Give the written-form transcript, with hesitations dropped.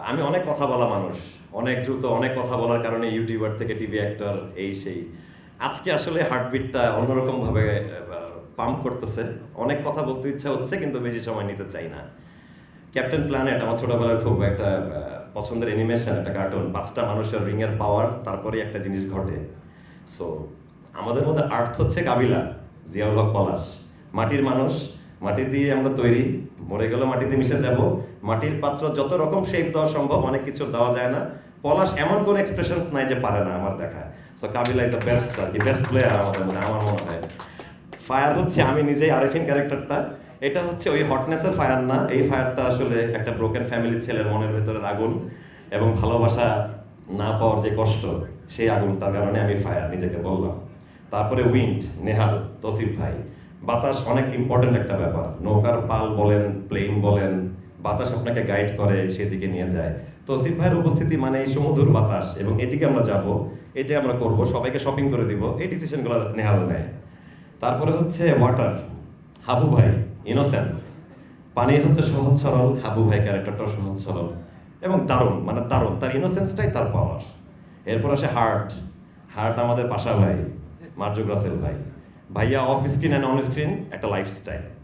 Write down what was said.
আমি অনেক কথা বলা মানুষ, অনেক দ্রুত অনেক কথা বলার কারণে ইউটিউবার থেকে টিভি অ্যাক্টর এই সেই। আজকে আসলে হার্টবিটটা অন্যরকমভাবে পাম্প করতেছে। অনেক কথা বলতে ইচ্ছা হচ্ছে কিন্তু বেশি সময় নিতে চাই না। ক্যাপ্টেন প্ল্যানেট আমার ছোটবেলার খুব একটা পছন্দের অ্যানিমেশন, একটা কার্টুন। 5টা মানুষের রিংয়ের পাওয়ার, তারপরে একটা জিনিস ঘটে। সো আমাদের মধ্যে আর্থ হচ্ছে কাবিলা, জিয়াউল হক পলাশ। মাটির মানুষ, মাটি দিয়ে আমরা তৈরি, মরে গেলেও মাটিতে মিশে যাব। মাটির পাত্র যত রকম শেপ দেওয়া সম্ভব, অনেক কিছু দেওয়া যায় না। পলাশ এমন কোন এক্সপ্রেশনস নাই যে পারে না আমার দেখা। So Kabila is the best আর কি, বেস্ট প্লেয়ার আমাদের মধ্যে আমার মনে হয়। ফায়ার হচ্ছে আমি নিজেই আরেফিন ক্যারেক্টারটা। এটা হচ্ছে ওই হটনেসের ফায়ার না, এই ফায়ারটা আসলে একটা ব্রোকেন ফ্যামিলির ছেলের মনের ভেতরের আগুন এবং ভালোবাসা না পাওয়ার যে কষ্ট, সেই আগুনটার কারণে আমি ফায়ার নিজেকে বললাম। তারপরে উইন্ড, নেহাল, তসিফ ভাই। বাতাস অনেক ইম্পর্টেন্ট একটা ব্যাপার। নৌকার পাল বলেন, প্লেন বলেন, বাতাস আপনাকে গাইড করে, সেদিকে নিয়ে যায়। তসিফ ভাইয়ের উপস্থিতি মানে এই সুমধুর বাতাস, এবং এদিকে আমরা যাব, এটাই আমরা করব, সবাইকে শপিং করে দিব, এই ডিসিশনগুলো নেহাল নেয়। তারপরে হচ্ছে ওয়াটার, হাবু ভাই, ইনোসেন্স। পানি হচ্ছে সহজ সরল, হাবু ভাই ক্যারেক্টারটাও সহজ সরল এবং দারুণ, মানে দারুণ, তার ইনোসেন্সটাই তার পাওয়ার। এরপর আসে হার্ট। হার্ট আমাদের পাশা ভাই, মার্জুক রাসেল ভাই। ভাইয়া off screen and on screen একটা লাইফস্টাইল।